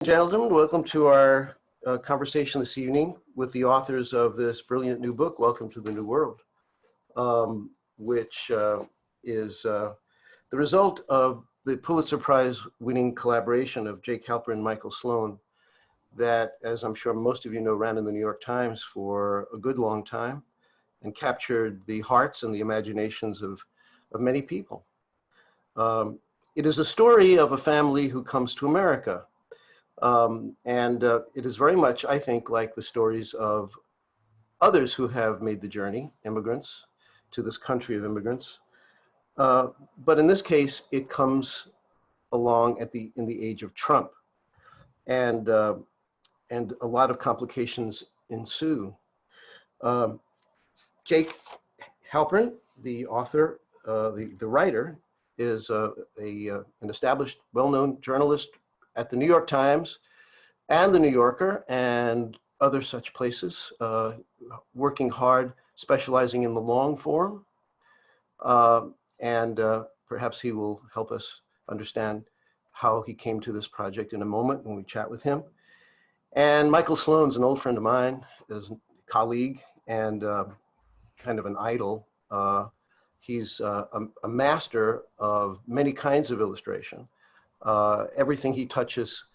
Gentlemen, welcome to our conversation this evening with the authors of this brilliant new book, Welcome to the New World, which is the result of the Pulitzer Prize winning collaboration of Jake Halpern and Michael Sloan that, as I'm sure most of you know, ran in the New York Times for a good long time and captured the hearts and the imaginations of many people. It is a story of a family who comes to America. It is very much, I think, like the stories of others who have made the journey, immigrants, to this country of immigrants. But in this case, it comes along in the age of Trump. And a lot of complications ensue. Jake Halpern, the author, the writer, is an established, well-known journalist at the New York Times and the New Yorker and other such places, working hard, specializing in the long form. Perhaps he will help us understand how he came to this project in a moment when we chat with him. And Michael Sloan's an old friend of mine, is a colleague and kind of an idol. He's a master of many kinds of illustration. Everything he touches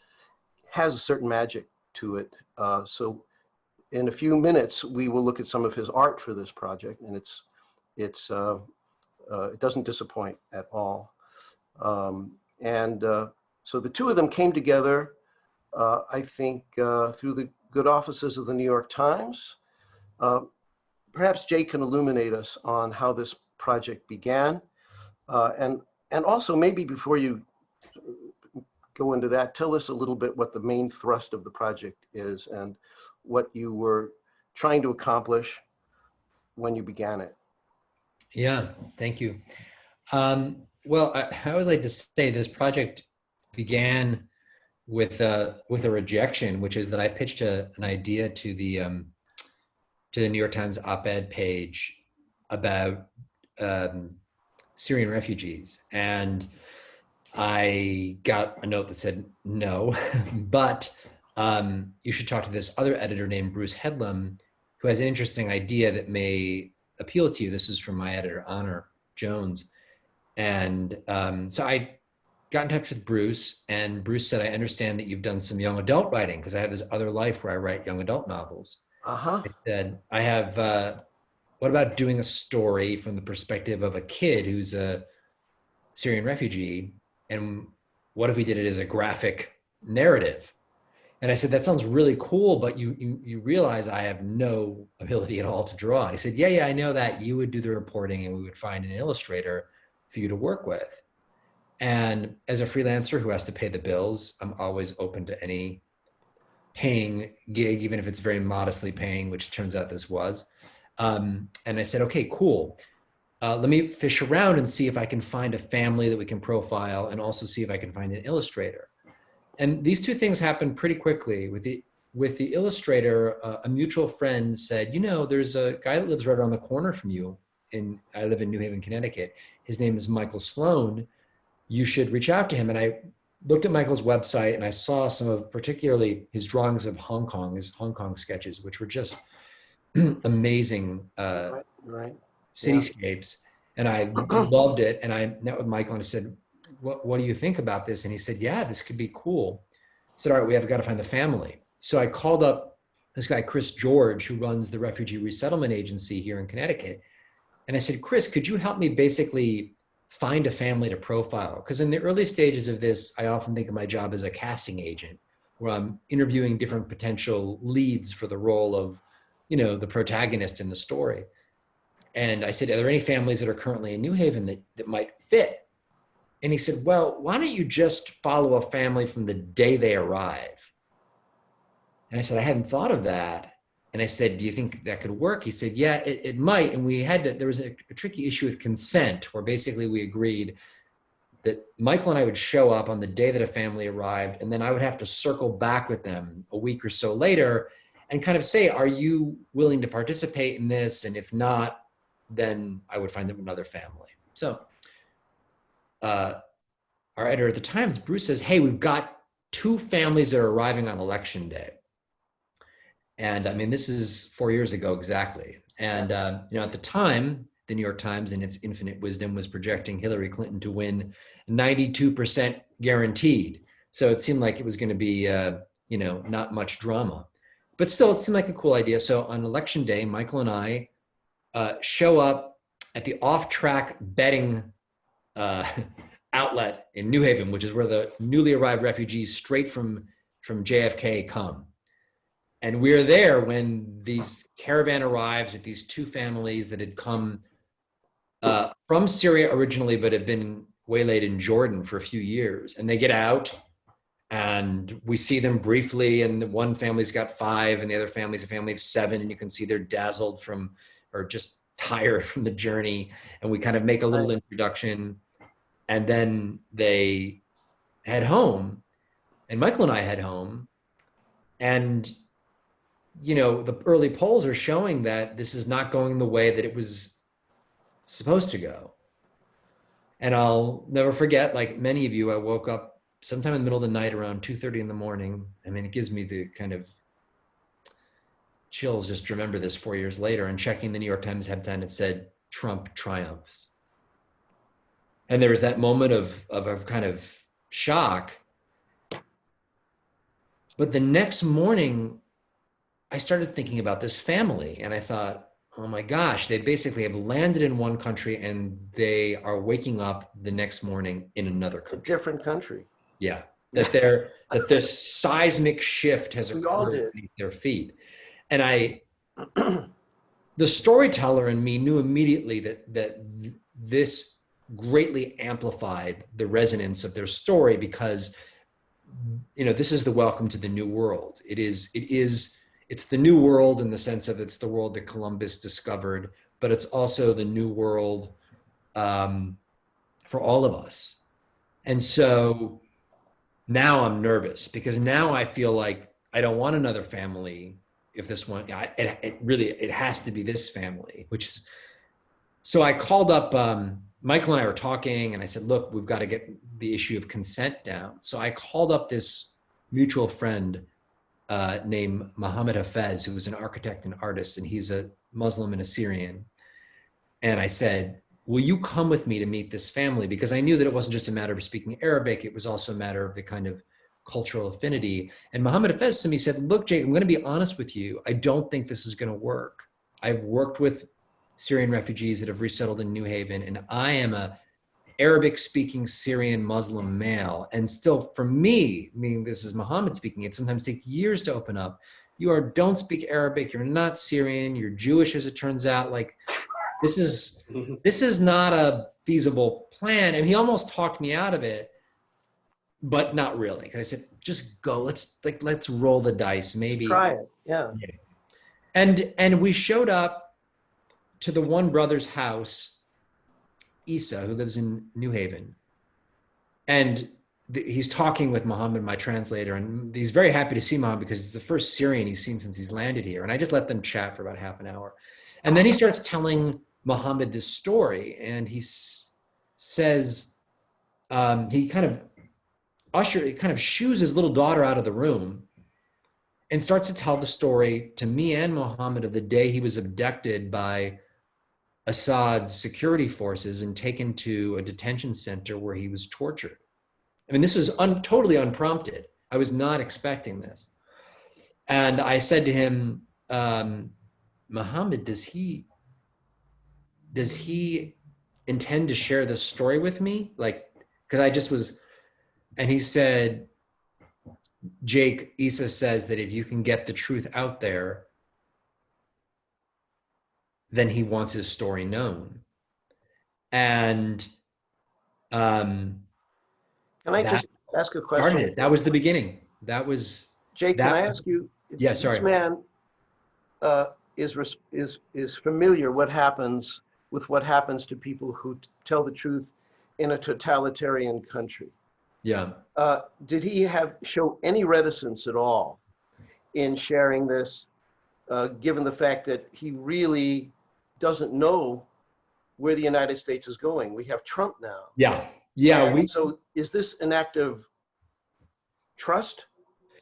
has a certain magic to it. So in a few minutes, we will look at some of his art for this project, and it doesn't disappoint at all. So the two of them came together, I think, through the good offices of the New York Times. Perhaps Jay can illuminate us on how this project began. And also maybe before you go into that, tell us a little bit what the main thrust of the project is and what you were trying to accomplish when you began it. Yeah, thank you. Well, I always like to say this project began with a rejection, which is that I pitched an idea to the New York Times op-ed page about Syrian refugees, and I got a note that said no, but you should talk to this other editor named Bruce Headlam, who has an interesting idea that may appeal to you. This is from my editor, Honor Jones. And so I got in touch with Bruce, and Bruce said, I understand that you've done some young adult writing, because I have this other life where I write young adult novels. I said, I have, what about doing a story from the perspective of a kid who's a Syrian refugee? And what if we did it as a graphic narrative? And I said, that sounds really cool, but you realize I have no ability at all to draw. He said, yeah, I know that. You would do the reporting and we would find an illustrator for you to work with. And as a freelancer who has to pay the bills, I'm always open to any paying gig, even if it's very modestly paying, which turns out this was. And I said, okay, cool. Let me fish around and see if I can find a family that we can profile, and also see if I can find an illustrator. And these two things happened pretty quickly. With the illustrator, a mutual friend said, you know, there's a guy that lives right around the corner from you. I live in New Haven, Connecticut. His name is Michael Sloan. You should reach out to him. And I looked at Michael's website and I saw some of particularly his drawings of Hong Kong, his Hong Kong sketches, which were just amazing cityscapes. And I loved it. And I met with Michael and I said, what do you think about this? And he said, yeah, this could be cool. I said, all right, we have got to find the family. So I called up this guy, Chris George, who runs the Refugee Resettlement Agency here in Connecticut. And I said, Chris, could you help me basically find a family to profile? Because in the early stages of this, I often think of my job as a casting agent, where I'm interviewing different potential leads for the role of, you know, the protagonist in the story. And I said, are there any families that are currently in New Haven that might fit? And he said, well, why don't you just follow a family from the day they arrive? And I said, I hadn't thought of that. And I said, do you think that could work? He said, yeah, it might. And there was a tricky issue with consent, where basically we agreed that Michael and I would show up on the day that a family arrived, and then I would have to circle back with them a week or so later and kind of say, are you willing to participate in this? And if not, then I would find them another family. So our editor at the Times, Bruce, says, hey, we've got two families that are arriving on election day. And I mean, this is 4 years ago exactly. And you know, at the time, the New York Times, in its infinite wisdom, was projecting Hillary Clinton to win 92% guaranteed. So it seemed like it was going to be, you know, not much drama. But still, it seemed like a cool idea. So on election day, Michael and I show up at the off-track betting outlet in New Haven, which is where the newly arrived refugees straight from JFK come. And we're there when this caravan arrives with these two families that had come from Syria originally, but have been waylaid in Jordan for a few years. And they get out and we see them briefly, and the one family's got 5 and the other family's a family of 7, and you can see they're dazzled from, or just tired from the journey. And we kind of make a little introduction, and then they head home, and Michael and I head home. And, you know, the early polls are showing that this is not going the way that it was supposed to go. And I'll never forget, like many of you, I woke up sometime in the middle of the night around 2:30 in the morning. I mean, it gives me the kind of chills just to remember this 4 years later, and checking the New York Times headline, it said Trump triumphs. And there was that moment of kind of shock. But the next morning, I started thinking about this family, and I thought, oh my gosh, they basically have landed in one country and they are waking up the next morning in another country. A different country. Yeah, that this seismic shift has occurred beneath their feet. And the storyteller in me knew immediately that this greatly amplified the resonance of their story, because, you know, this is the welcome to the new world. It's the new world in the sense of it's the world that Columbus discovered, but it's also the new world for all of us. And so now I'm nervous, because now I feel like I don't want another family. If this one, it has to be this family, which is, so I called up, Michael and I were talking, and I said, look, we've got to get the issue of consent down. So I called up this mutual friend named Mohammed Hafez, who was an architect and artist, and he's a Muslim and a Syrian. And I said, will you come with me to meet this family? Because I knew that it wasn't just a matter of speaking Arabic, it was also a matter of the kind of cultural affinity. And Mohammed Hafez to me said, look, Jake, I'm going to be honest with you. I don't think this is going to work. I've worked with Syrian refugees that have resettled in New Haven, and I am a Arabic-speaking Syrian Muslim male. And still, for me, meaning this is Muhammad speaking, it sometimes takes years to open up. You don't speak Arabic, you're not Syrian, you're Jewish, as it turns out. Like, this is not a feasible plan. And he almost talked me out of it, but not really. Because I said, just go, let's roll the dice, maybe. Try it, yeah. And we showed up to the one brother's house, Isa, who lives in New Haven. And he's talking with Mohammed, my translator, and he's very happy to see Mohammed because it's the first Syrian he's seen since he's landed here. And I just let them chat for about half an hour. And then he starts telling Mohammed this story, and he says, he kind of shoos his little daughter out of the room and starts to tell the story to me and Mohammed of the day he was abducted by Assad's security forces and taken to a detention center where he was tortured. I mean, this was totally unprompted. I was not expecting this. And I said to him, Mohammed, does he intend to share this story with me? Like, because I just was, and he said, Jake, Isa says that if you can get the truth out there, then he wants his story known. And can I just ask a question? That was the beginning. That was Jake. Can I ask you? Yeah, sorry. This man is familiar with what happens to people who tell the truth in a totalitarian country. Yeah. Did he show any reticence at all in sharing this, given the fact that he really doesn't know where the United States is going? We have Trump now. Yeah. Yeah. So is this an act of Trust?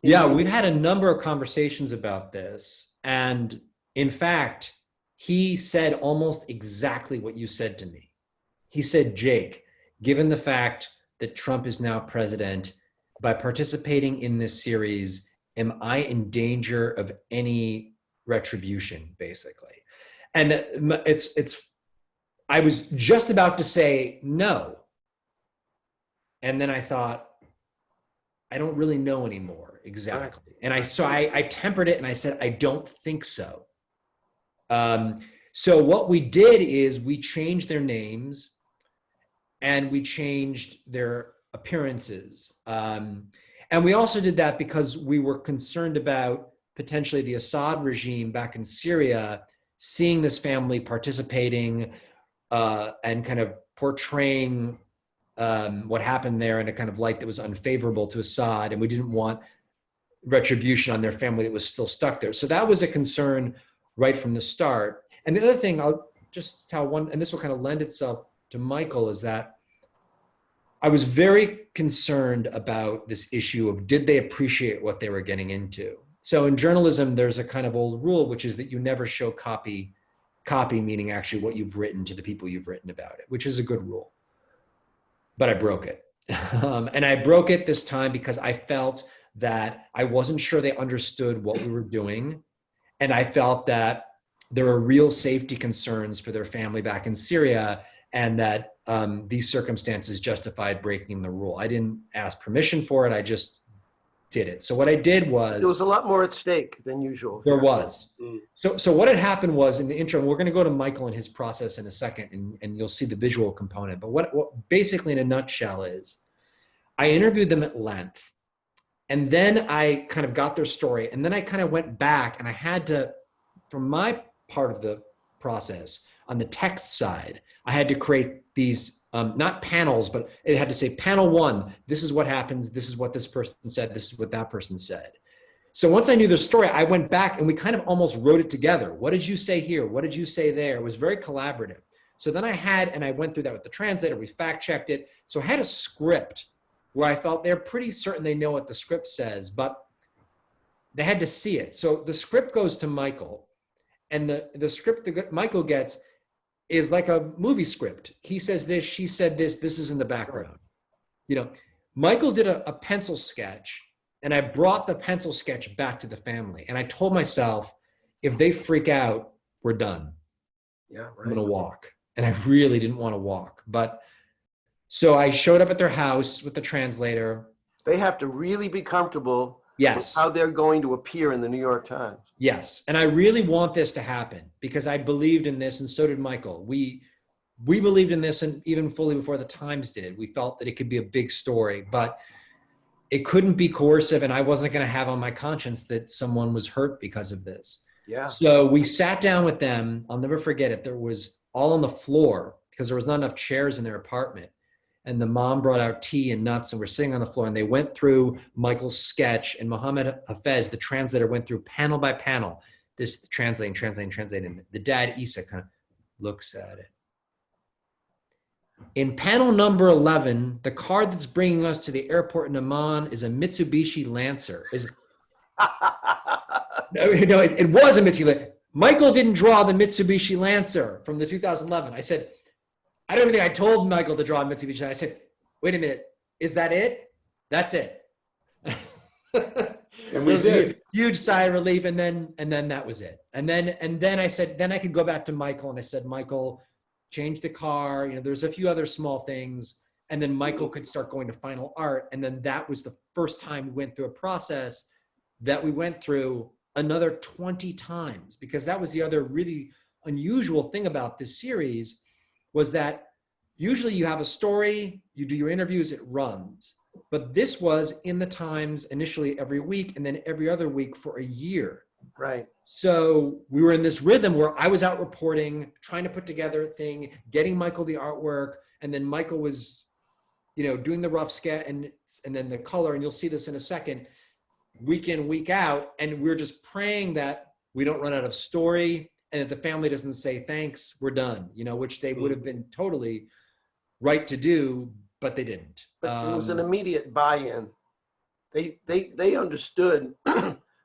Yeah, we've had a number of conversations about this. And in fact, he said almost exactly what you said to me. He said, Jake, given the fact that Trump is now president, by participating in this series, am I in danger of any retribution, basically? And I was just about to say no. And then I thought, I don't really know anymore exactly. And I tempered it and I said, I don't think so. So what we did is we changed their names and we changed their appearances. And we also did that because we were concerned about potentially the Assad regime back in Syria, seeing this family participating and kind of portraying what happened there in a kind of light that was unfavorable to Assad, and we didn't want retribution on their family that was still stuck there. So that was a concern right from the start. And the other thing I'll just tell one, and this will kind of lend itself to Michael, is that I was very concerned about this issue of did they appreciate what they were getting into? So in journalism, there's a kind of old rule, which is that you never show copy meaning actually what you've written to the people you've written about it, which is a good rule. But I broke it. And I broke it this time because I felt that I wasn't sure they understood what we were doing. And I felt that there were real safety concerns for their family back in Syria, and that these circumstances justified breaking the rule. I didn't ask permission for it. I just did it. So what I did was... There was a lot more at stake than usual. There was. So what had happened was, in the intro, and we're going to go to Michael and his process in a second, and you'll see the visual component. But what basically in a nutshell is, I interviewed them at length, and then I kind of got their story, and then I kind of went back, and I had to, from my part of the process, on the text side, I had to create these, not panels, but it had to say panel 1, this is what happens, this is what this person said, this is what that person said. So once I knew their story, I went back and we kind of almost wrote it together. What did you say here? What did you say there? It was very collaborative. So then I went through that with the translator, we fact checked it. So I had a script where I felt they're pretty certain they know what the script says, but they had to see it. So the script goes to Michael, and the script that Michael gets is like a movie script. He says this, she said this is in the background. You know, Michael did a pencil sketch, and I brought the pencil sketch back to the family. And I told myself, if they freak out, we're done. Yeah, right. I'm gonna walk. And I really didn't want to walk. But so I showed up at their house with the translator. They have to really be comfortable Yes. with how they're going to appear in the New York Times. Yes. And I really want this to happen because I believed in this, and so did Michael. We believed in this, and even fully before the Times did. We felt that it could be a big story, but it couldn't be coercive, and I wasn't going to have on my conscience that someone was hurt because of this. Yeah. So we sat down with them. I'll never forget it. There was all on the floor because there was not enough chairs in their apartment. And the mom brought out tea and nuts, and we're sitting on the floor, and they went through Michael's sketch, and Mohammed Hafez, the translator, went through panel by panel, this translating. The dad, Isa, kind of looks at it. In panel number 11, the car that's bringing us to the airport in Amman is a Mitsubishi Lancer. No, it was a Mitsubishi Lancer. Michael didn't draw the Mitsubishi Lancer from the 2011. I said, I don't even think I told Michael to draw a Mitsubishi. I said, wait a minute, is that it? That's it. And we did. Huge sigh of relief, and then that was it. And then I said, then I could go back to Michael, and I said, Michael, change the car. You know, there's a few other small things, and then Michael could start going to final art. And then that was the first time we went through a process that we went through another 20 times, because that was the other really unusual thing about this series, was that usually you have a story, you do your interviews, it runs. But this was in the Times initially every week, and then every other week for a year. Right. So we were in this rhythm where I was out reporting, trying to put together a thing, getting Michael the artwork, and then Michael was, doing the rough sketch and then the color, and you'll see this in a second, week in, week out, and we're just praying that we don't run out of story, and that the family doesn't say, thanks, we're done, which they would have been totally right to do, but they didn't. But it was an immediate buy-in. They understood,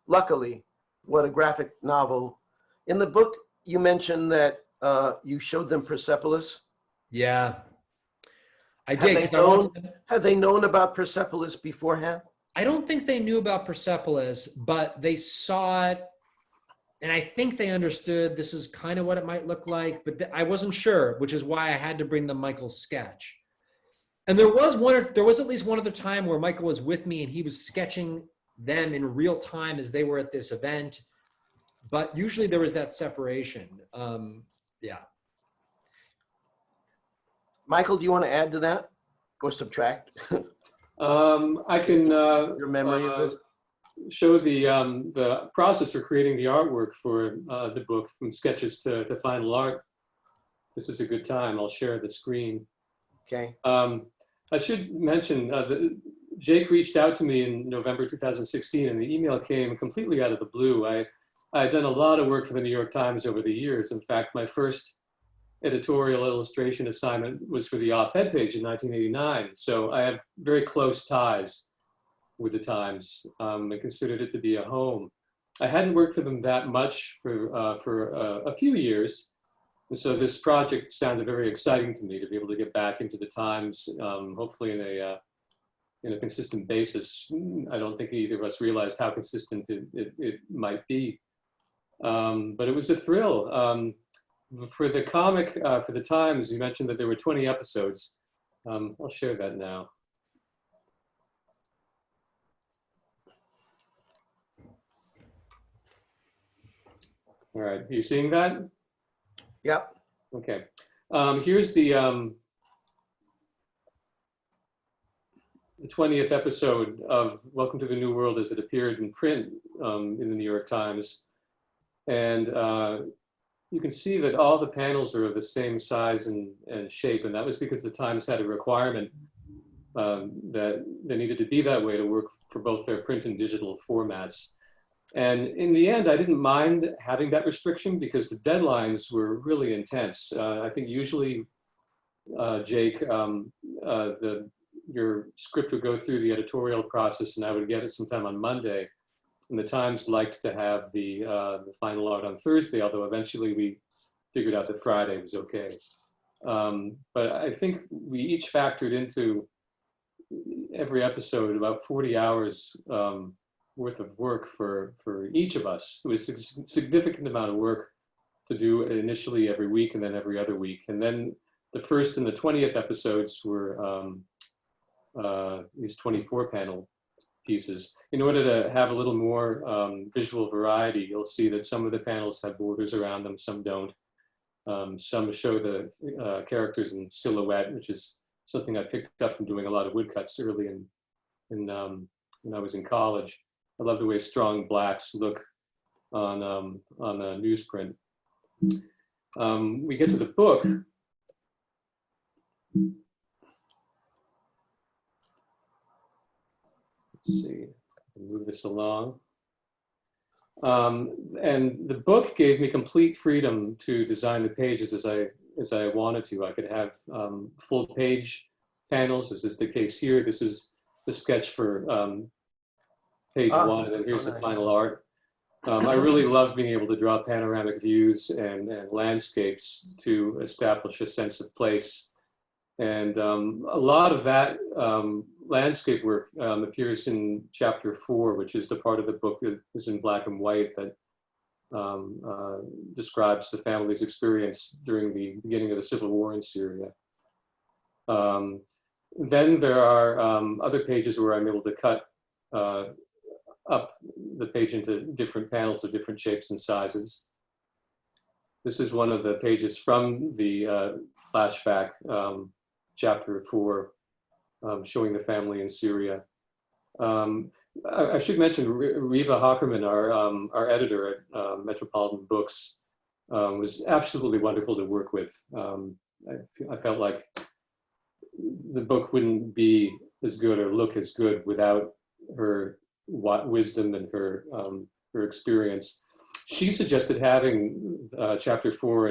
luckily, what a graphic novel. In the book, you mentioned that you showed them Persepolis. Yeah, I Had did. they 'Cause I known, wanted to, had they known about Persepolis beforehand? I don't think they knew about Persepolis, but they saw it, and I think they understood this is kind of what it might look like, but I wasn't sure, which is why I had to bring them Michael's sketch. And there was at least one other time where Michael was with me and he was sketching them in real time as they were at this event. But usually there was that separation. Yeah. Michael, do you want to add to that or subtract I can your memory of this? show the process for creating the artwork for the book, from sketches to final art. This is a good time. I'll share the screen. Okay. I should mention that Jake reached out to me in November 2016, and the email came completely out of the blue. I had done a lot of work for the New York Times over the years. In fact, my first editorial illustration assignment was for the op-ed page in 1989. So I have very close ties with the Times. I considered it to be a home. I hadn't worked for them that much for a few years. And so this project sounded very exciting to me, to be able to get back into the Times, hopefully in a consistent basis. I don't think either of us realized how consistent it might be. But it was a thrill. For the comic, for the Times, you mentioned that there were 20 episodes. I'll share that now. All right, are you seeing that? Yep. Okay. Here's the 20th episode of Welcome to the New World as it appeared in print in the New York Times. And you can see that all the panels are of the same size and shape. And that was because the Times had a requirement that they needed to be that way to work for both their print and digital formats. And in the end, I didn't mind having that restriction because the deadlines were really intense. I think usually, Jake, your script would go through the editorial process and I would get it sometime on Monday. And the Times liked to have the final art on Thursday, although eventually we figured out that Friday was okay. But I think we each factored into every episode about 40 hours worth of work for each of us. It was a significant amount of work to do initially every week and then every other week. And then the first and the 20th episodes were these 24 panel pieces. In order to have a little more visual variety, you'll see that some of the panels have borders around them, some don't. Some show the characters in silhouette, which is something I picked up from doing a lot of woodcuts early when I was in college. I love the way strong blacks look on a newsprint. We get to the book. Let's see, move this along. And the book gave me complete freedom to design the pages as I wanted to. I could have full page panels. This is the case here. This is the sketch for page one, and then here's the final art. I really love being able to draw panoramic views and landscapes to establish a sense of place. And a lot of that landscape work appears in chapter 4, which is the part of the book that is in black and white that describes the family's experience during the beginning of the Civil War in Syria. Then there are other pages where I'm able to cut up the page into different panels of different shapes and sizes. This is one of the pages from the flashback chapter 4, showing the family in Syria. I should mention Riva Hockerman, our editor at Metropolitan Books, was absolutely wonderful to work with. I felt like the book wouldn't be as good or look as good without her wisdom and her experience. She suggested having chapter 4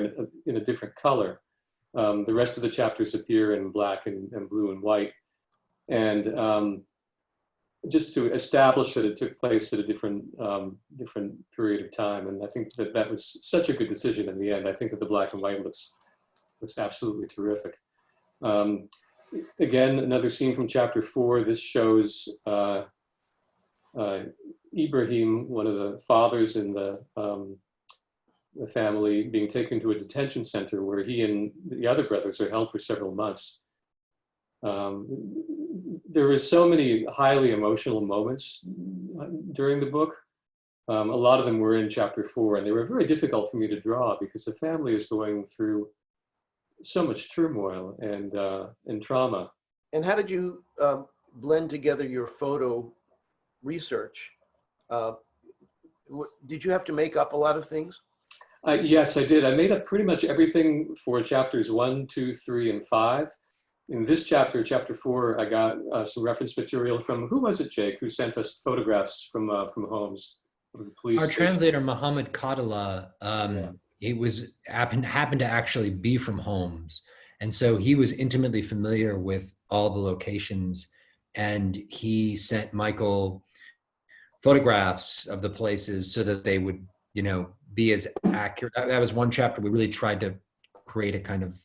in a different color. The rest of the chapters appear in black and blue and white. And just to establish that it took place at a different period of time. And I think that that was such a good decision in the end. I think that the black and white looks absolutely terrific. Again, another scene from chapter 4. This shows Ibrahim, one of the fathers in the family, being taken to a detention center where he and the other brothers are held for several months. There were so many highly emotional moments during the book. A lot of them were in chapter 4, and they were very difficult for me to draw because the family is going through so much turmoil and trauma. And how did you blend together your photo research? Did you have to make up a lot of things? Yes, I did. I made up pretty much everything for chapters 1, 2, 3, and 5. In this chapter, chapter 4, I got some reference material from, who was it, Jake, who sent us photographs from homes of the police Our station? translator, Muhammad Kadala, he was happened to actually be from Homs. And so he was intimately familiar with all the locations, and he sent Michael photographs of the places so that they would, you know, be as accurate. That was one chapter. We really tried to create a kind of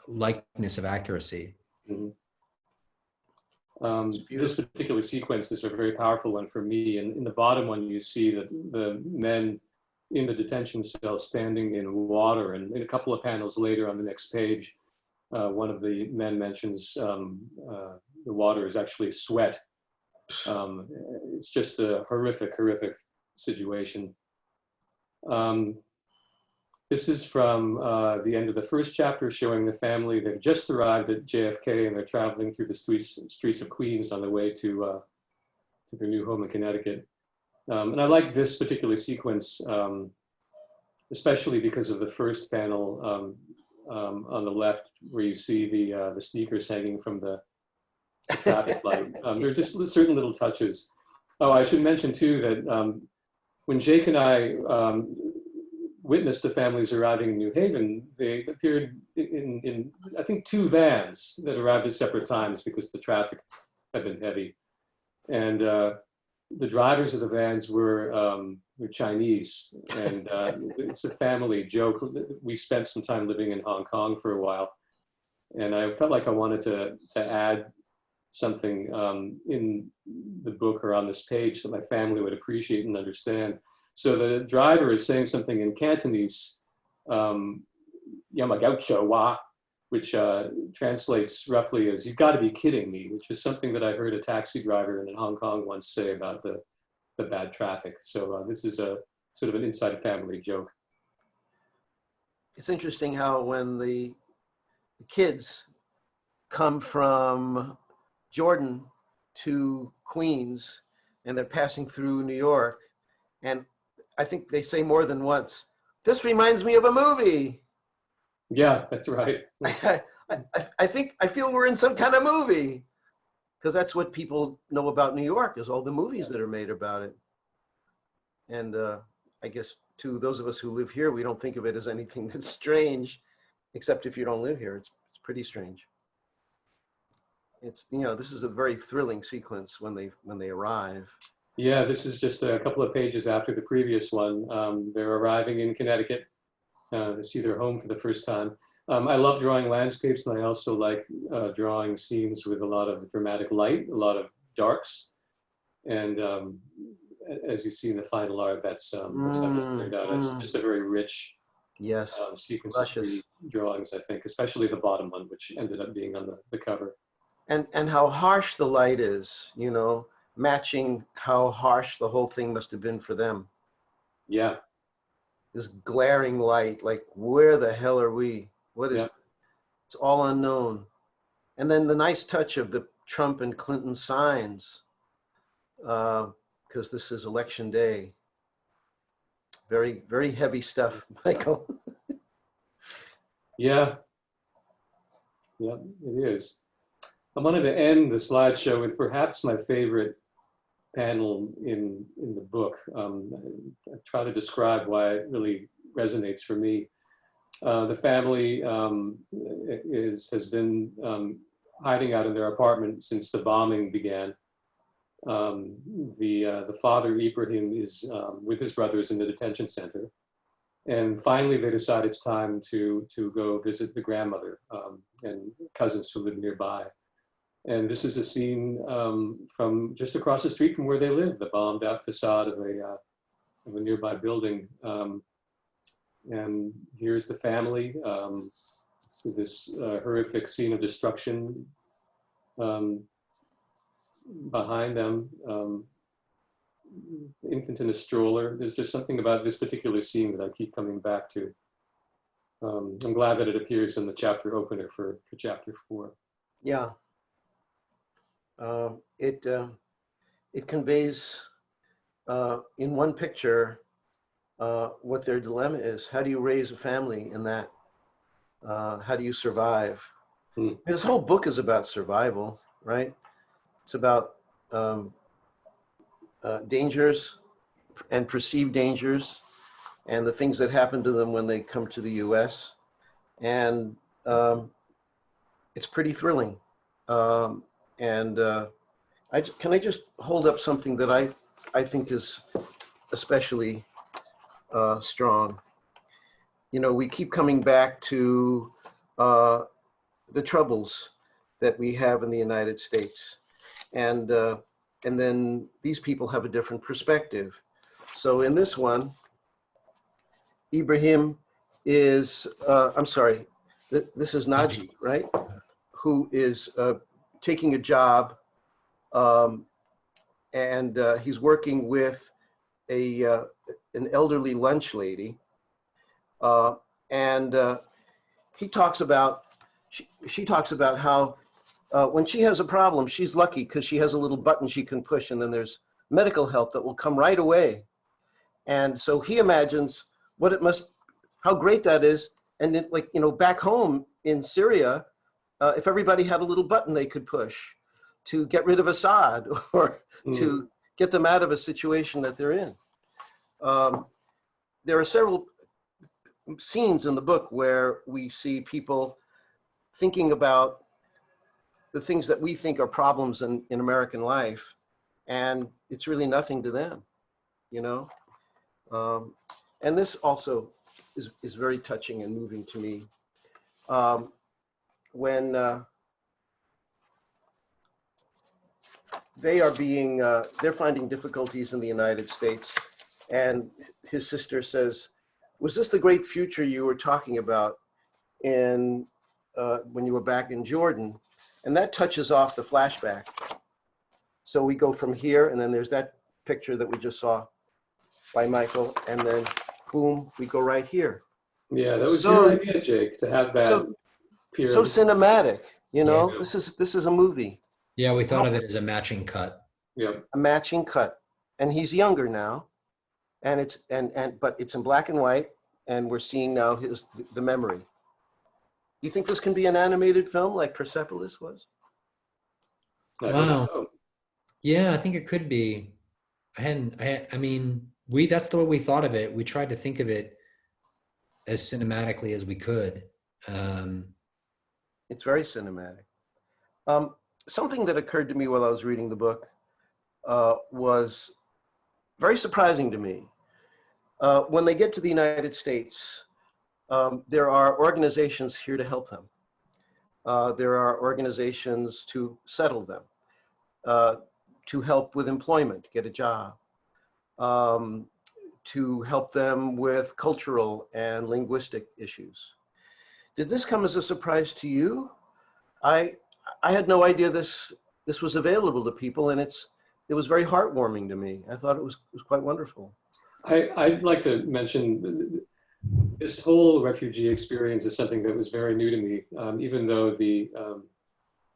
likeness of accuracy. Mm-hmm. This particular sequence is a very powerful one for me. And in the bottom one, you see that the men in the detention cell standing in water. And in a couple of panels later on the next page, one of the men mentions the water is actually sweat. It's just a horrific, horrific situation. This is from the end of the first chapter, showing the family. They've just arrived at JFK and they're traveling through the streets of Queens on their way to their new home in Connecticut. And I like this particular sequence, especially because of the first panel on the left, where you see the sneakers hanging from the traffic light. There are just certain little touches. Oh, I should mention too that when Jake and I witnessed the families arriving in New Haven, they appeared in I think 2 vans that arrived at separate times because the traffic had been heavy. And the drivers of the vans were Chinese, and it's a family joke. We spent some time living in Hong Kong for a while, and I felt like I wanted to add something in the book or on this page that my family would appreciate and understand. So the driver is saying something in Cantonese, Yamagaucho wa, which translates roughly as, "You've got to be kidding me," which is something that I heard a taxi driver in Hong Kong once say about the bad traffic. So this is a sort of an inside family joke. It's interesting how when the kids come from Jordan to Queens and they're passing through New York, and I think they say more than once, "This reminds me of a movie." Yeah, that's right. I feel we're in some kind of movie, because that's what people know about New York, is all the movies that are made about it. And I guess to those of us who live here, we don't think of it as anything that's strange, except if you don't live here, it's pretty strange. It's, you know, this is a very thrilling sequence when they arrive. Yeah, this is just a couple of pages after the previous one. They're arriving in Connecticut to see their home for the first time. I love drawing landscapes, and I also like drawing scenes with a lot of dramatic light, a lot of darks. And as you see in the final art, that's how this turned out. It's just a very rich sequence of 3 drawings, I think, especially the bottom one, which ended up being on the cover. And how harsh the light is, you know, matching how harsh the whole thing must have been for them. Yeah. This glaring light, like, where the hell are we? What is, it's all unknown. And then the nice touch of the Trump and Clinton signs, because this is election day. Very, very heavy stuff, Michael. Yeah. Yeah, it is. I wanted to end the slideshow with perhaps my favorite panel in the book. I try to describe why it really resonates for me. The family has been hiding out in their apartment since the bombing began. The father, Ibrahim, is with his brothers in the detention center. And finally, they decide it's time to go visit the grandmother and cousins who live nearby. And this is a scene from just across the street from where they live, the bombed out facade of a nearby building. And here's the family with this horrific scene of destruction behind them. Infant in a stroller. There's just something about this particular scene that I keep coming back to. I'm glad that it appears in the chapter opener for chapter 4. Yeah. It conveys in one picture what their dilemma is. How do you raise a family in that? How do you survive? This whole book is about survival, right? It's about dangers and perceived dangers and the things that happen to them when they come to the US. And it's pretty thrilling. Can I just hold up something that I think is especially strong? You know, we keep coming back to the troubles that we have in the United States. And then these people have a different perspective. So in this one, Ibrahim is, I'm sorry, this is Naji, right? Who is taking a job and he's working with an elderly lunch lady. He talks about, she talks about how when she has a problem, she's lucky because she has a little button she can push and then there's medical help that will come right away. And so he imagines what it must, how great that is. And it, like, you know, back home in Syria, if everybody had a little button they could push to get rid of Assad or to get them out of a situation that they're in. There are several scenes in the book where we see people thinking about the things that we think are problems in American life, and it's really nothing to them, you know? And this also is very touching and moving to me. When they are being, they're finding difficulties in the United States, and his sister says, was this the great future you were talking about in, when you were back in Jordan? And that touches off the flashback. So we go from here, and then there's that picture that we just saw by Michael, and then boom, we go right here. Yeah, that was your idea, Jake, to have that period. So cinematic, you know. Yeah. This is a movie. Yeah, we thought of it as a matching cut. Yeah, a matching cut, and he's younger now, and it's but it's in black and white, and we're seeing now the memory. You think this can be an animated film like Persepolis was? I hope so. Yeah, I think it could be. I mean, that's the way we thought of it. We tried to think of it as cinematically as we could. It's very cinematic. Something that occurred to me while I was reading the book was very surprising to me. When they get to the United States, there are organizations here to help them. There are organizations to settle them, to help with employment, get a job, to help them with cultural and linguistic issues. Did this come as a surprise to you? I had no idea this was available to people, and it was very heartwarming to me. I thought it was quite wonderful. I'd like to mention this whole refugee experience is something that was very new to me, even though the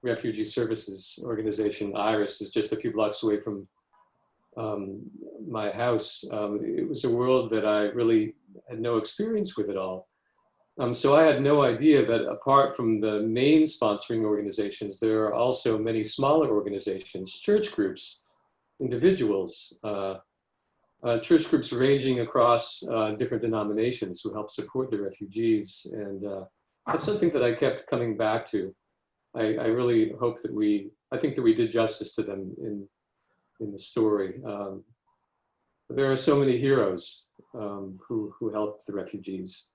Refugee Services Organization, IRIS, is just a few blocks away from my house. It was a world that I really had no experience with at all. So I had no idea that apart from the main sponsoring organizations, there are also many smaller organizations, church groups, individuals, church groups ranging across different denominations who help support the refugees. And that's something that I kept coming back to. I really hope that I think that we did justice to them in the story. There are so many heroes who helped the refugees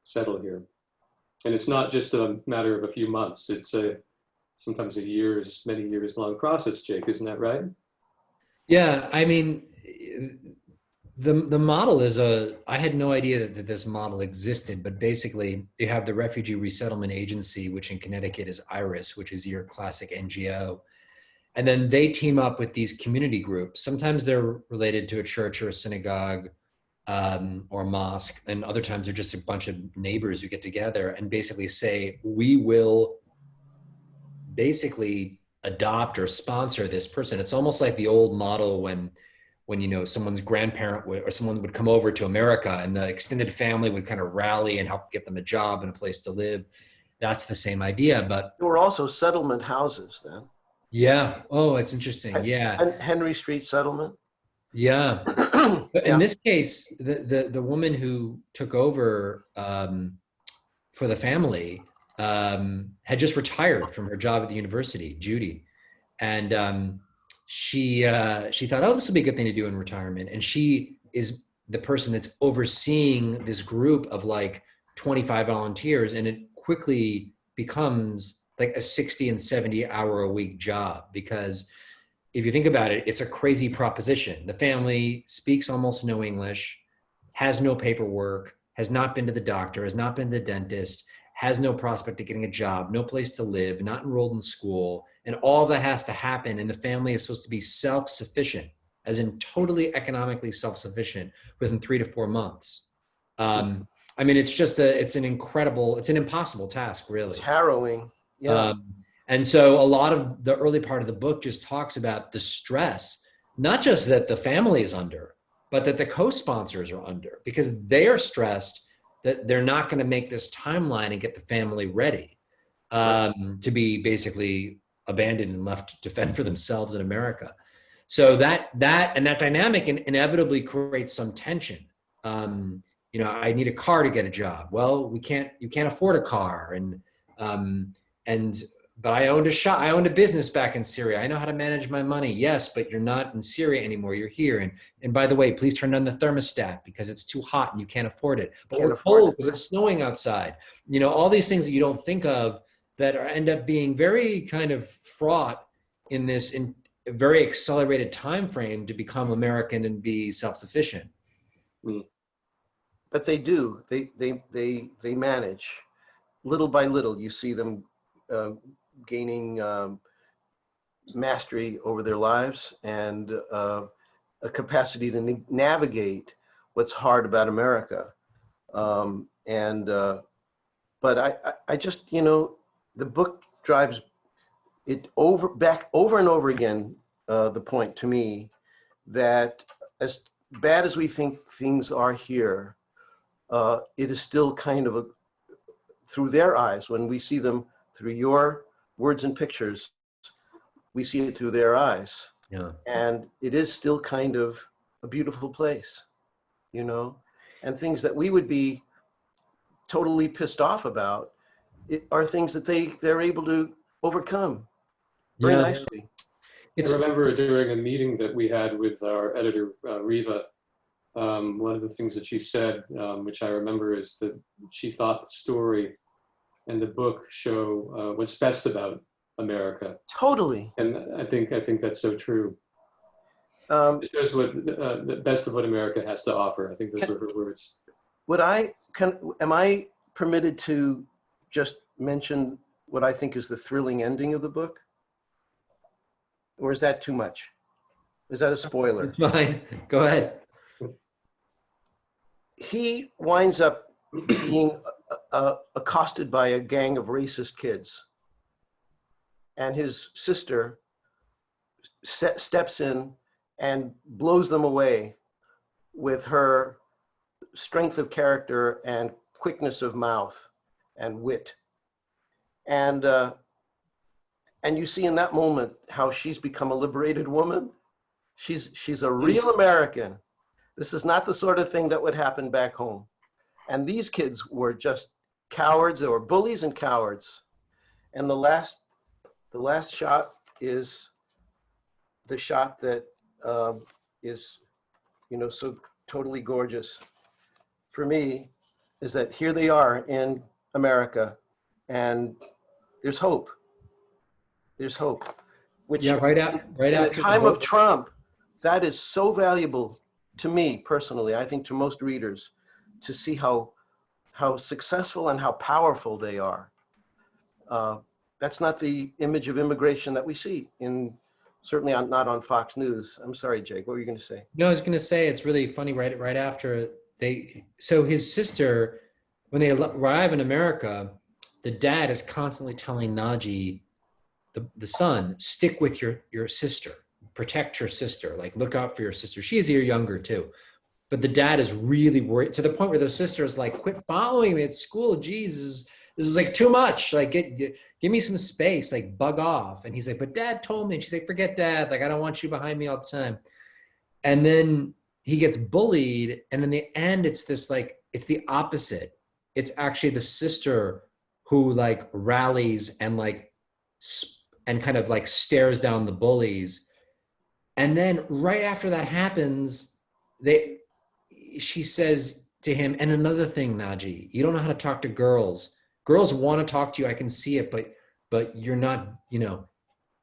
settle here. And it's not just a matter of a few months. It's sometimes many years long process, Jake, isn't that right? Yeah, I mean, the model is I had no idea that this model existed, but basically you have the Refugee Resettlement Agency, which in Connecticut is IRIS, which is your classic NGO. And then they team up with these community groups. Sometimes they're related to a church or a synagogue or a mosque, and other times they're just a bunch of neighbors who get together and basically say, we will basically adopt or sponsor this person. It's almost like the old model when someone's grandparent or someone would come over to America and the extended family would kind of rally and help get them a job and a place to live. That's the same idea, but There were also settlement houses then. yeah. Oh, it's interesting. Yeah. And Henry Street Settlement. Yeah. But in this case, the woman who took over for the family had just retired from her job at the university, Judy, and she thought, oh, this will be a good thing to do in retirement. And she is the person that's overseeing this group of like 25 volunteers, and it quickly becomes like a 60 and 70 hour a week job, because if you think about it, it's a crazy proposition. The family speaks almost no English, has no paperwork, has not been to the doctor, has not been to the dentist, has no prospect of getting a job, no place to live, not enrolled in school. And all that has to happen. And the family is supposed to be self-sufficient, as in totally economically self-sufficient within 3 to 4 months. I mean, it's an impossible task, really. It's harrowing. Yeah. And so a lot of the early part of the book just talks about the stress, not just that the family is under, but that the co-sponsors are under, because they are stressed that they're not going to make this timeline and get the family ready to be basically abandoned and left to fend for themselves in America. So that dynamic inevitably creates some tension. I need a car to get a job. Well, you can't afford a car. But I owned a business back in Syria. I know how to manage my money. Yes, but you're not in Syria anymore. You're here. And by the way, please turn on the thermostat because it's too hot and you can't afford it. But we're cold because it's snowing outside. All these things that you don't think of that end up being very kind of fraught in this very accelerated time frame to become American and be self-sufficient. But they do. They manage little by little. You see them gaining mastery over their lives and a capacity to navigate what's hard about America. But I just, the book drives it over and over again, the point to me that as bad as we think things are here, it is still kind of through their eyes. When we see them through your words and pictures, we see it through their eyes. Yeah. And it is still kind of a beautiful place, and things that we would be totally pissed off about are things that they're able to overcome very nicely. I remember during a meeting that we had with our editor, Riva, one of the things that she said, which I remember, is that she thought the story and the book show what's best about America. Totally. And I think that's so true. It shows what the best of what America has to offer. I think those were her words. Am I permitted to just mention what I think is the thrilling ending of the book? Or is that too much? Is that a spoiler? Fine, go ahead. He winds up being accosted by a gang of racist kids. And his sister steps in and blows them away with her strength of character and quickness of mouth and wit. And you see in that moment how she's become a liberated woman. She's a real American. This is not the sort of thing that would happen back home. And these kids were just cowards. They were bullies and cowards. And the last shot is the shot that is, so totally gorgeous for me is that here they are in America, and there's hope. There's hope. Which, Yeah, right in the after time the of Trump, that is so valuable to me personally. I think to most readers, to see how successful and how powerful they are. That's not the image of immigration that we see certainly not on Fox News. I'm sorry, Jake. What were you going to say? No, I was going to say it's really funny. Right after so his sister, when they arrive in America, the dad is constantly telling Naji, the son, stick with your sister, protect your sister, like look out for your sister. She's a year younger too, but the dad is really worried to the point where the sister is like, quit following me at school. Jesus, this is like too much. Like, give me some space, like bug off. And he's like, but dad told me. And she's like, forget dad. Like, I don't want you behind me all the time. And then he gets bullied. And in the end, it's this like, it's the opposite. It's actually the sister who like rallies and like, and kind of like stares down the bullies. And then right after that happens, she says to him, and another thing, Naji, you don't know how to talk to girls. Girls want to talk to you. I can see it, but you're not,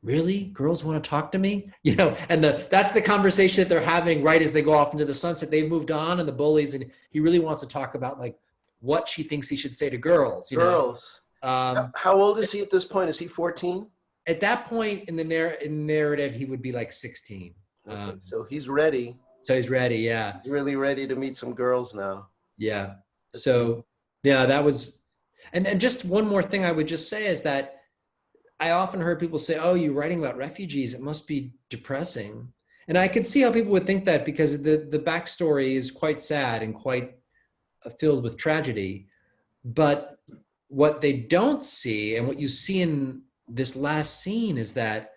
really? Girls want to talk to me? And that's the conversation that they're having right as they go off into the sunset. They've moved on and the bullies, and he really wants to talk about like what she thinks he should say to girls. Girls. How old is he at this point? Is he 14? At that point in the narrative, he would be like 16. Okay, so he's ready. So he's ready, yeah. He's really ready to meet some girls now. Yeah. So, yeah, that was, and just one more thing I would just say is that I often heard people say, oh, you're writing about refugees, it must be depressing. And I could see how people would think that because the backstory is quite sad and quite filled with tragedy. But what they don't see, and what you see in this last scene, is that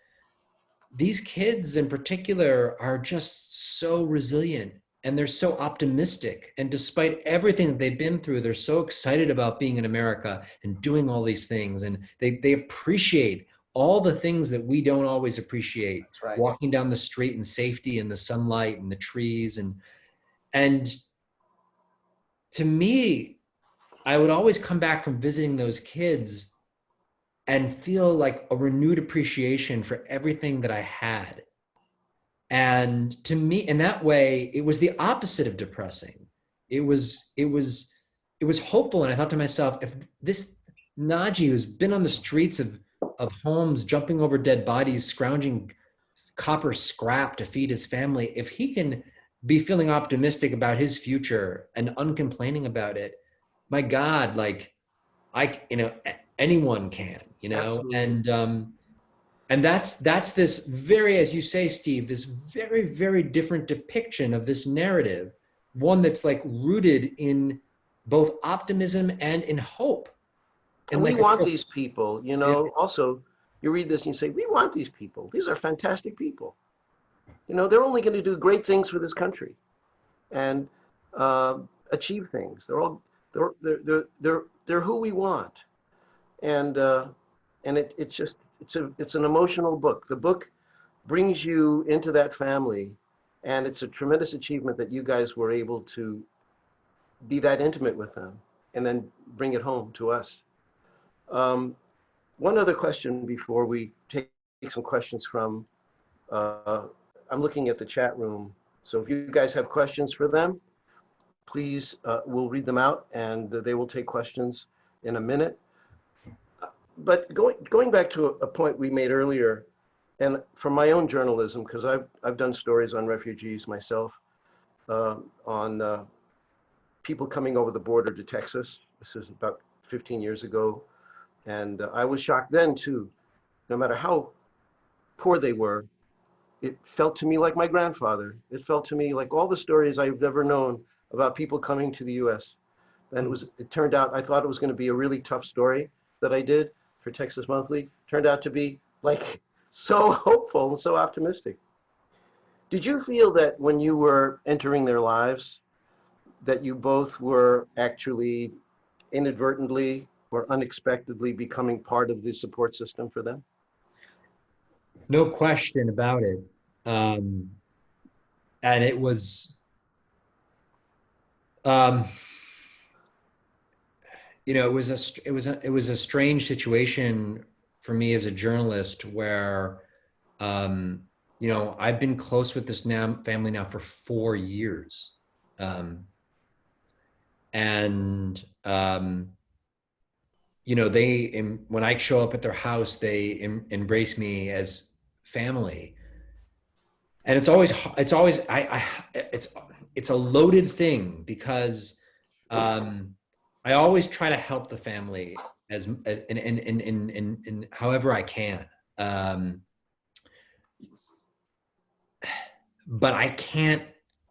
these kids in particular are just so resilient and they're so optimistic. And despite everything that they've been through, they're so excited about being in America and doing all these things. And they appreciate all the things that we don't always appreciate. That's right. Walking down the street in safety and the sunlight and the trees. And to me, I would always come back from visiting those kids and feel like a renewed appreciation for everything that I had. And to me, in that way, it was the opposite of depressing. It was hopeful. And I thought to myself, if this Naji, who's been on the streets of homes, jumping over dead bodies, scrounging copper scrap to feed his family, if he can be feeling optimistic about his future and uncomplaining about it, my God, like anyone can, Absolutely. And that's this very, as you say, Steve, this very, very different depiction of this narrative, one that's like rooted in both optimism and in hope. And we want these people, also you read this and you say, we want these people. These are fantastic people. They're only going to do great things for this country and achieve things. They're who we want. And it's an emotional book. The book brings you into that family, and it's a tremendous achievement that you guys were able to be that intimate with them and then bring it home to us. One other question before we take some questions from, I'm looking at the chat room. So if you guys have questions for them, please, we'll read them out and they will take questions in a minute. But going back to a point we made earlier, and from my own journalism, because I've done stories on refugees myself, on people coming over the border to Texas. This is about 15 years ago. And I was shocked then too. No matter how poor they were, it felt to me like my grandfather. It felt to me like all the stories I've ever known about people coming to the US. And it turned out, I thought it was going to be a really tough story that I did for Texas Monthly. Turned out to be like so hopeful and so optimistic. Did you feel that when you were entering their lives, that you both were actually inadvertently or unexpectedly becoming part of the support system for them? No question about it. And it was, um, you know, it was a strange situation for me as a journalist where, um, you know, I've been close with this family now for 4 years. Um, and, you know, when I show up at their house, they embrace me as family. And it's a loaded thing because, I always try to help the family as in however I can. Um, but I can't,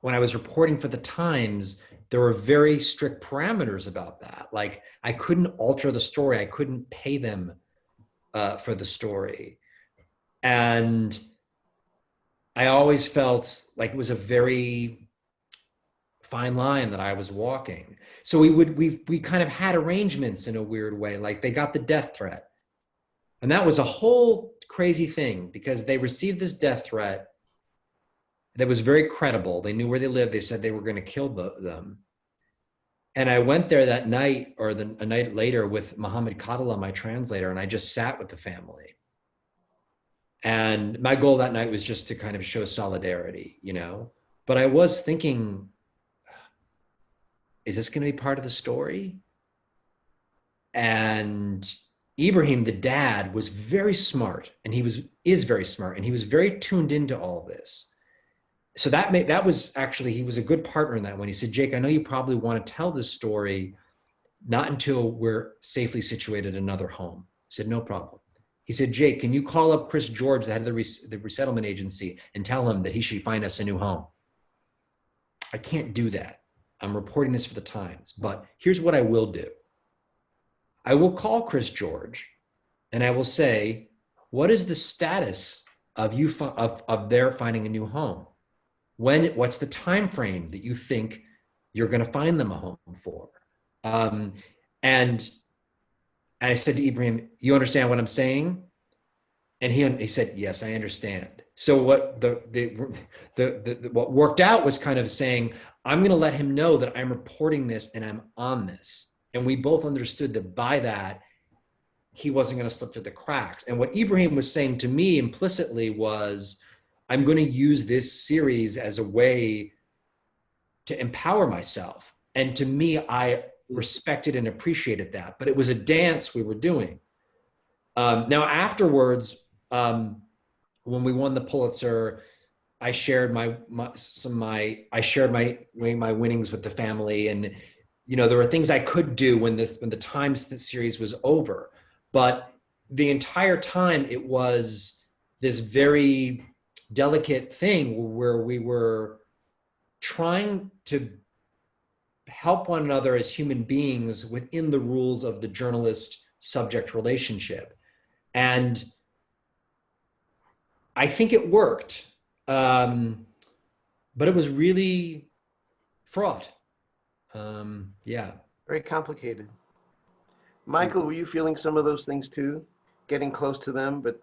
when I was reporting for the Times, there were very strict parameters about that. Like I couldn't alter the story. I couldn't pay them for the story. And I always felt like it was a very fine line that I was walking. So we kind of had arrangements in a weird way. Like they got the death threat. And that was a whole crazy thing because they received this death threat that was very credible. They knew where they lived. They said they were going to kill them. And I went there that night or a night later with Mohammed Kadala, my translator, and I just sat with the family. And my goal that night was just to kind of show solidarity, you know? But I was thinking, is this going to be part of the story? And Ibrahim, the dad, was very smart, and is very smart, and he was very tuned into all this. So that was actually, he was a good partner in that when he said, Jake, I know you probably want to tell this story, not until we're safely situated in another home. I said, no problem. He said, Jake, can you call up Chris George, the head of the resettlement agency, and tell him that he should find us a new home? I can't do that. I'm reporting this for the Times, but here's what I will do. I will call Chris George and I will say, what is the status of their finding a new home? What's the time frame that you think you're going to find them a home for? And I said to Ibrahim, you understand what I'm saying? And he said, yes, I understand. So what what worked out was kind of saying, I'm going to let him know that I'm reporting this and I'm on this. And we both understood that by that, he wasn't going to slip through the cracks. And what Ibrahim was saying to me implicitly was, I'm going to use this series as a way to empower myself. And to me, I respected and appreciated that. But it was a dance we were doing. Now, afterwards, when we won the Pulitzer, I shared my winnings with the family, and you know there were things I could do when the Times series was over, but the entire time it was this very delicate thing where we were trying to help one another as human beings within the rules of the journalist-subject relationship, and I think it worked. But it was really fraught. Yeah. Very complicated. Michael, were you feeling some of those things too? Getting close to them, but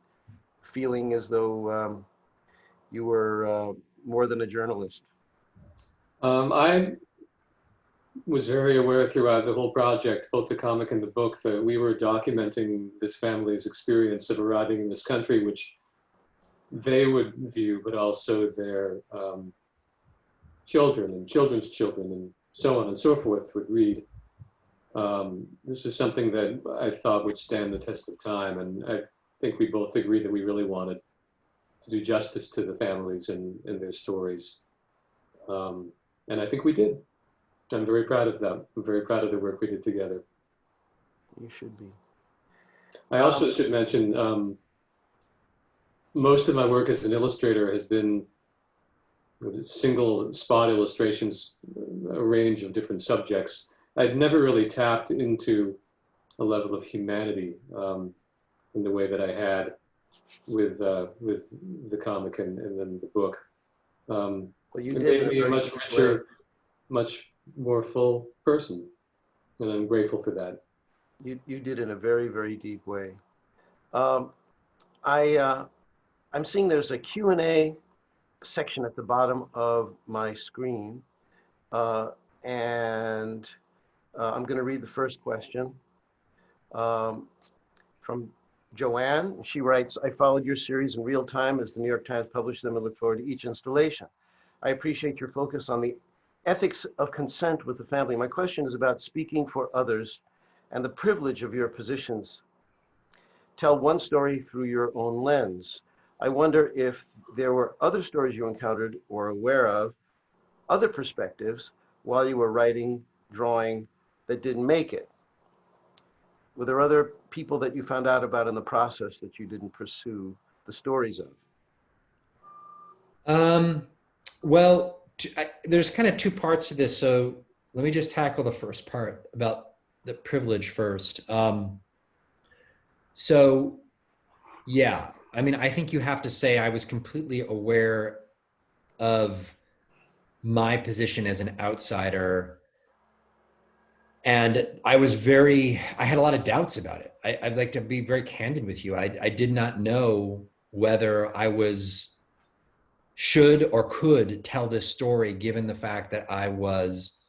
feeling as though you were more than a journalist? I was very aware throughout the whole project, both the comic and the book, that we were documenting this family's experience of arriving in this country, which they would view, but also their children and children's children and so on and so forth would read. This was something that I thought would stand the test of time, and I think we both agreed that we really wanted to do justice to the families and their stories. And I think we did. I'm very proud of that. I'm very proud of the work we did together. You should be. I also should mention, most of my work as an illustrator has been single spot illustrations, a range of different subjects. I'd never really tapped into a level of humanity in the way that I had with the comic and then the book. Well, you it did made me a much richer, much more full person, and I'm grateful for that. You did in a very, very deep way. I'm seeing there's a Q&A section at the bottom of my screen. And I'm going to read the first question from Joanne. She writes, I followed your series in real time as the New York Times published them and look forward to each installation. I appreciate your focus on the ethics of consent with the family. My question is about speaking for others and the privilege of your positions. Tell one story through your own lens. I wonder if there were other stories you encountered or aware of, other perspectives while you were writing, drawing, that didn't make it. Were there other people that you found out about in the process that you didn't pursue the stories of? Well, there's kind of two parts to this. So let me just tackle the first part about the privilege first. So yeah, I mean, I think you have to say I was completely aware of my position as an outsider. And I had a lot of doubts about it. I'd like to be very candid with you. I did not know whether I should or could tell this story, given the fact that I was,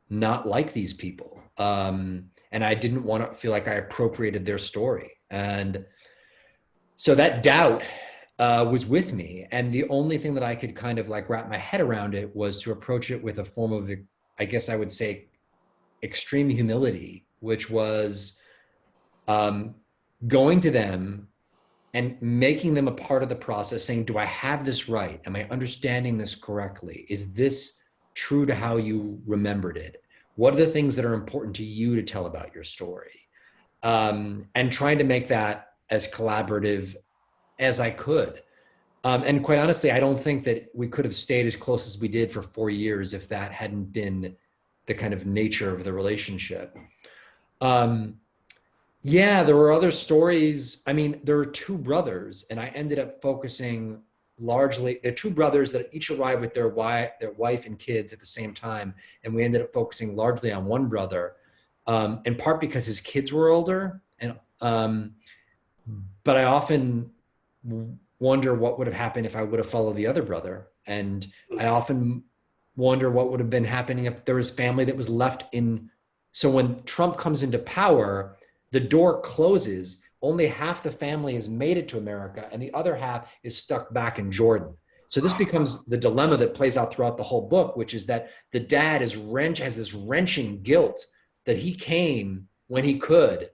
not like these people. And I didn't want to feel like I appropriated their story. And so that doubt was with me. And the only thing that I could kind of like wrap my head around it was to approach it with a form of, I guess I would say, extreme humility, which was going to them and making them a part of the process, saying, do I have this right? Am I understanding this correctly? Is this true to how you remembered it? What are the things that are important to you to tell about your story? And trying to make that as collaborative as I could. And quite honestly, I don't think that we could have stayed as close as we did for 4 years if that hadn't been the kind of nature of the relationship. Yeah, there were other stories. I mean, there were two brothers, and I ended up focusing largely, they're two brothers that each arrived with their wife and kids at the same time. And we ended up focusing largely on one brother, in part because his kids were older. And but I often wonder what would have happened if I would have followed the other brother. And I often wonder what would have been happening if there was family that was left in. So when Trump comes into power, the door closes, only half the family has made it to America and the other half is stuck back in Jordan. So this becomes the dilemma that plays out throughout the whole book, which is that the dad has this wrenching guilt that he came when he could,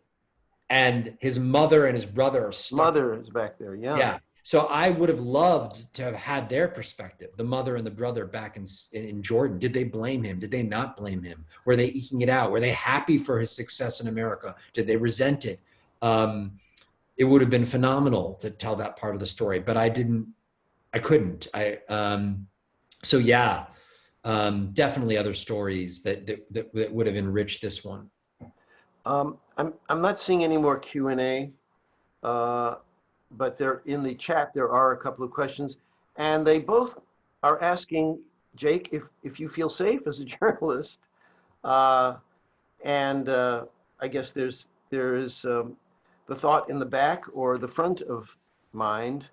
and his mother and his brother are stuck. Mother is back there, yeah. Yeah. So I would have loved to have had their perspective, the mother and the brother back in Jordan. Did they blame him? Did they not blame him? Were they eking it out? Were they happy for his success in America? Did they resent it? It would have been phenomenal to tell that part of the story, but I couldn't. So yeah, definitely other stories that would have enriched this one. I'm not seeing any more Q&A. But they're in the chat. There are a couple of questions, and they both are asking, Jake, if you feel safe as a journalist. I guess there is the thought in the back or the front of mind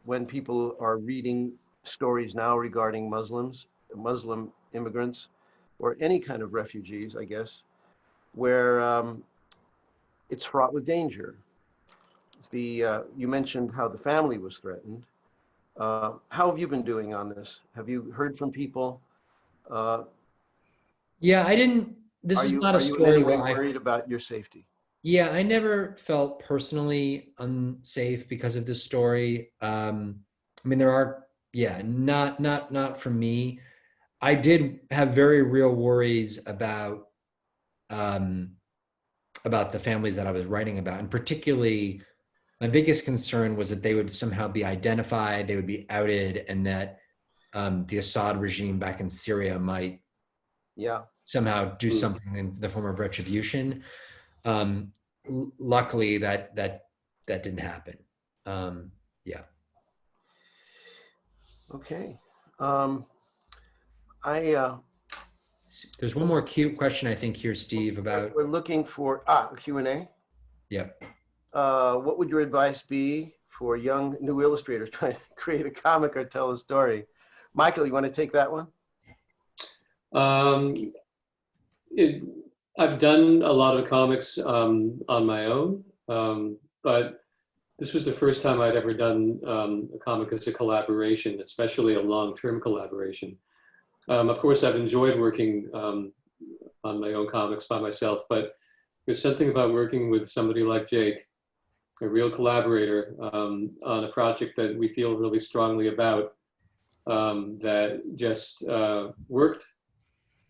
when people are reading stories now regarding Muslim immigrants, or any kind of refugees, I guess, where it's fraught with danger. You mentioned how the family was threatened. How have you been doing on this? Have you heard from people? Yeah, I didn't. This is not a story where you where worried about your safety. Yeah, I never felt personally unsafe because of this story. I mean, there are, not for me. I did have very real worries about the families that I was writing about, and particularly my biggest concern was that they would somehow be identified, they would be outed, and that the Assad regime back in Syria might somehow do something in the form of retribution. Luckily, that didn't happen. Okay. There's one more cute question, I think, here, Steve, about. We're looking for a Q&A. Yep. What would your advice be for young new illustrators trying to create a comic or tell a story. Michael, you want to take that one? I've done a lot of comics on my own, but this was the first time I'd ever done a comic as a collaboration, especially a long-term collaboration. Of course, I've enjoyed working on my own comics by myself, but there's something about working with somebody like Jake, a real collaborator, on a project that we feel really strongly about, that just worked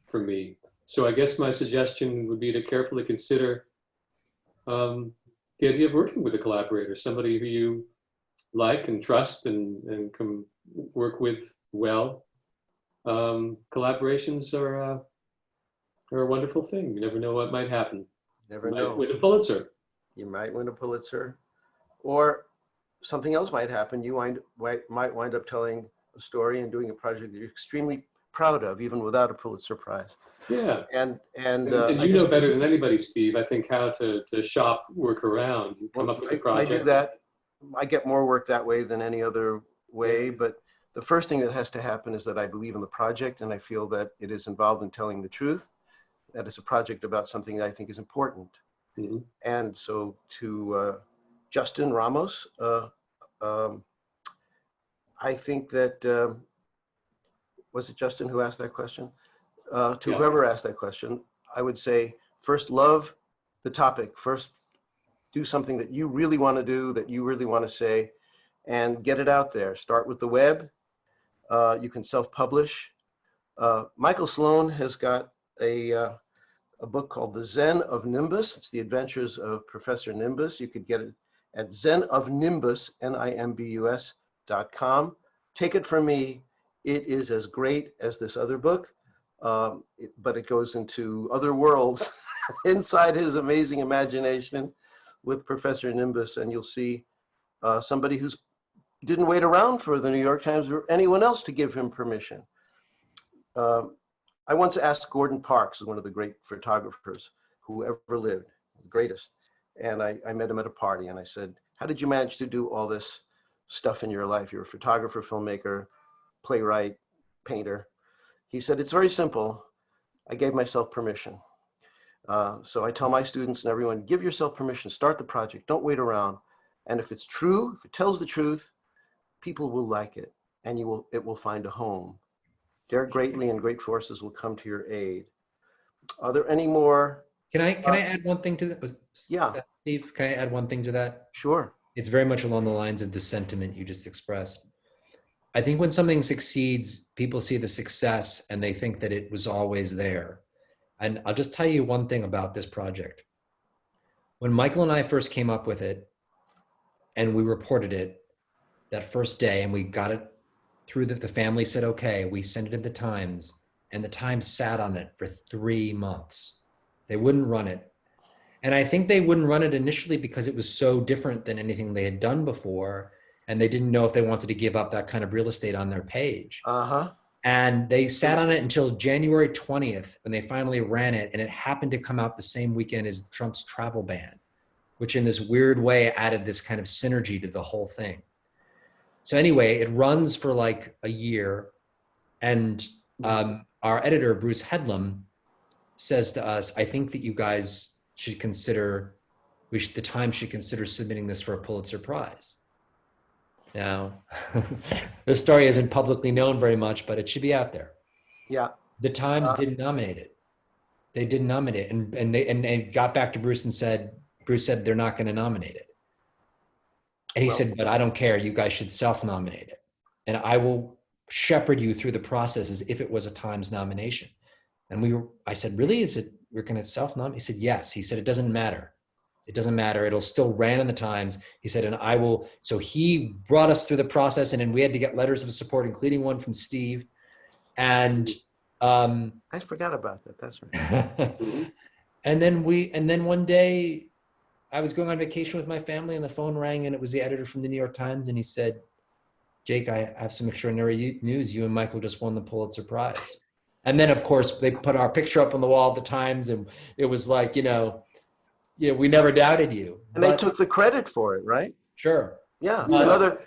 for me. So I guess my suggestion would be to carefully consider the idea of working with a collaborator, somebody who you like and trust and can work with well. Collaborations are a wonderful thing. You never know what might happen. Never You know. might win a Pulitzer. You might win a Pulitzer, or something else might happen. You might wind up telling a story and doing a project that you're extremely proud of, even without a Pulitzer Prize. Yeah. And you know better than anybody, Steve, I think, how to shop work around. You come up with a project. I do that. I get more work that way than any other way, but the first thing that has to happen is that I believe in the project and I feel that it is involved in telling the truth, that it's a project about something that I think is important. Mm-hmm. And so to Justin Ramos, I think that, was it Justin who asked that question? To whoever asked that question, I would say, first love the topic. First, do something that you really want to do, that you really want to say, and get it out there. Start with the web. You can self-publish. Michael Sloan has got a book called The Zen of Nimbus. It's the adventures of Professor Nimbus. You could get it at Zen of Nimbus, NIMBUS.com. Take it from me. It is as great as this other book, but it goes into other worlds inside his amazing imagination with Professor Nimbus, and you'll see somebody who's didn't wait around for the New York Times or anyone else to give him permission. I once asked Gordon Parks, one of the great photographers who ever lived, the greatest, and I met him at a party, and I said, how did you manage to do all this stuff in your life? You're a photographer, filmmaker, playwright, painter. He said, it's very simple. I gave myself permission. So I tell my students and everyone, give yourself permission, start the project, don't wait around. And if it's true, if it tells the truth, people will like it and it will find a home. Dare greatly and great forces will come to your aid. Are there any more? Can I add one thing to that? Yeah. Steve, can I add one thing to that? Sure. It's very much along the lines of the sentiment you just expressed. I think when something succeeds, people see the success and they think that it was always there. And I'll just tell you one thing about this project. When Michael and I first came up with it and we reported it that first day and we got it through the family said, okay, we sent it to the Times, and the Times sat on it for 3 months. They wouldn't run it. And I think they wouldn't run it initially because it was so different than anything they had done before. And they didn't know if they wanted to give up that kind of real estate on their page. And they sat on it until January 20th when they finally ran it. And it happened to come out the same weekend as Trump's travel ban, which in this weird way added this kind of synergy to the whole thing. So anyway, it runs for like a year. And our editor, Bruce Headlam, says to us, I think that you guys should consider, the Times should consider submitting this for a Pulitzer Prize. Now, the story isn't publicly known very much, but it should be out there. Yeah. The Times didn't nominate it. They didn't nominate it. And they got back to Bruce and said, Bruce said, they're not going to nominate it. And he said, but I don't care. You guys should self-nominate it. And I will shepherd you through the process as if it was a Times nomination. And I said, really? We're going to self-nominate? He said, yes. He said, it doesn't matter. It doesn't matter. It'll still ran in the Times. He said, and I will. So he brought us through the process, and then we had to get letters of support, including one from Steve. And I forgot about that. That's right. and then one day I was going on vacation with my family and the phone rang and it was the editor from the New York Times. And he said, Jake, I have some extraordinary news. You and Michael just won the Pulitzer Prize. And then of course they put our picture up on the wall at the Times, and it was like, we never doubted you. And they took the credit for it, right? Sure. Yeah,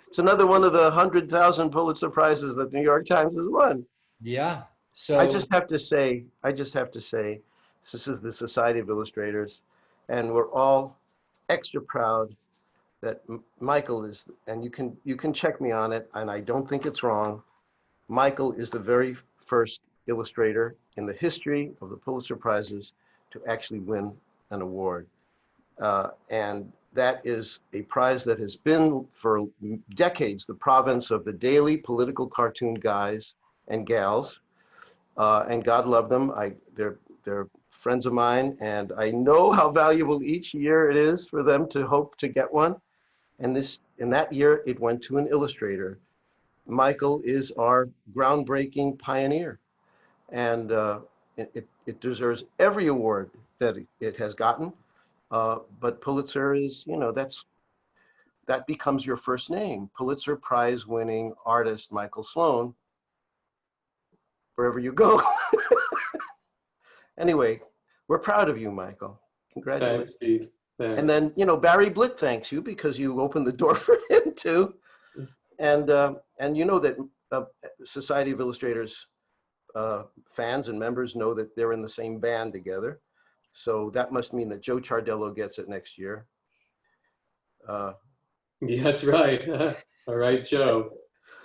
it's another one of the 100,000 Pulitzer Prizes that the New York Times has won. Yeah. So I just have to say, this is the Society of Illustrators, and we're all extra proud that Michael is, and you can check me on it, and I don't think it's wrong. Michael is the very first illustrator in the history of the Pulitzer Prizes to actually win an award. And that is a prize that has been for decades the province of the daily political cartoon guys and gals. And God love them. They're friends of mine, and I know how valuable each year it is for them to hope to get one. And in that year, it went to an illustrator. Michael is our groundbreaking pioneer, and it deserves every award that it has gotten. But Pulitzer is, that becomes your first name. Pulitzer Prize winning artist Michael Sloan, wherever you go. Anyway, we're proud of you, Michael. Congratulations. Thanks, Steve. Thanks. And then, Barry Blitt thanks you because you opened the door for him too. And you know that Society of Illustrators fans and members know that they're in the same band together. So that must mean that Joe Chardello gets it next year. Yeah, that's right. All right, Joe.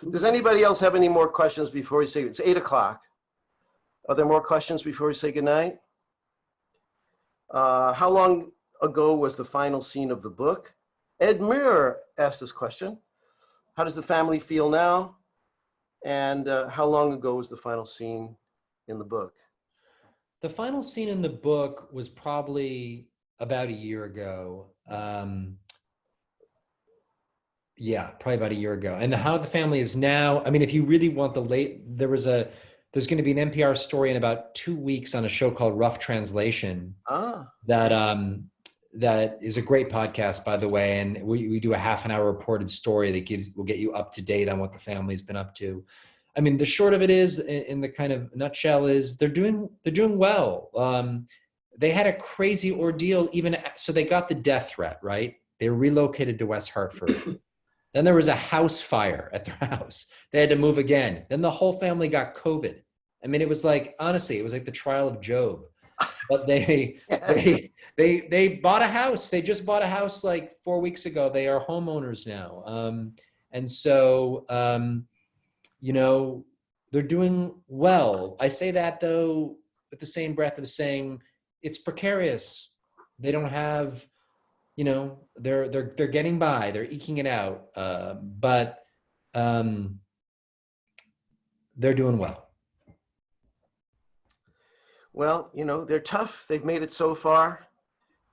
Does anybody else have any more questions before we say, it's 8 o'clock. Are there more questions before we say goodnight? How long ago was the final scene of the book? Ed Muir asked this question. How does the family feel now? And how long ago was the final scene in the book? the final scene in the book was probably about a year ago. Yeah, probably about a year ago. And how the family is now, I mean, if you really want there's going to be an NPR story in about 2 weeks on a show called Rough Translation. That is a great podcast, by the way. And we do a half-an-hour reported story that will get you up to date on what the family's been up to. I mean, the short of it is, in the kind of nutshell, is they're doing well. They had a crazy ordeal so they got the death threat, right? They were relocated to West Hartford. Then there was a house fire at their house. They had to move again. Then the whole family got COVID. I mean, it was like, honestly, it was like the trial of Job. But they bought a house. They just bought a house like 4 weeks ago. They are homeowners now. And so, they're doing well. I say that, though, with the same breath of saying it's precarious. They don't have, they're getting by. They're eking it out. But they're doing well. Well, they're tough. They've made it so far,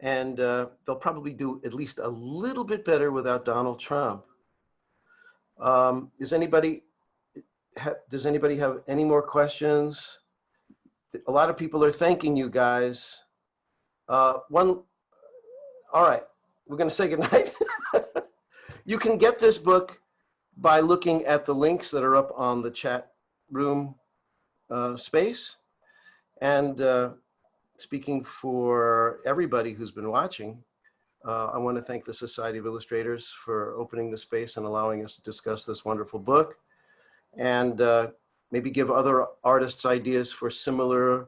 and they'll probably do at least a little bit better without Donald Trump. Does anybody have any more questions? A lot of people are thanking you guys. All right, we're going to say goodnight. You can get this book by looking at the links that are up on the chat room space. And speaking for everybody who's been watching, I want to thank the Society of Illustrators for opening the space and allowing us to discuss this wonderful book, and maybe give other artists ideas for similar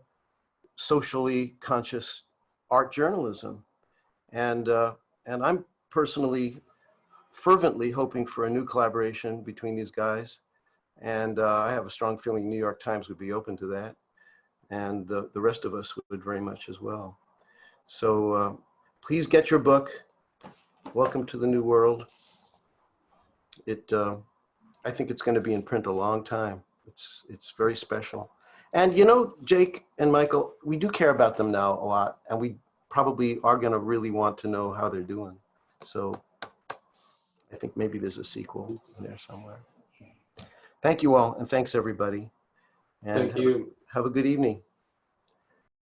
socially conscious art journalism. And I'm personally fervently hoping for a new collaboration between these guys. And I have a strong feeling New York Times would be open to that. And the rest of us would very much as well. So please get your book, Welcome to the New World. I think it's going to be in print a long time. It's very special. And Jake and Michael, we do care about them now a lot, and we probably are going to really want to know how they're doing. So I think maybe there's a sequel in there somewhere. Thank you all, and thanks everybody. And Thank you. Have a good evening.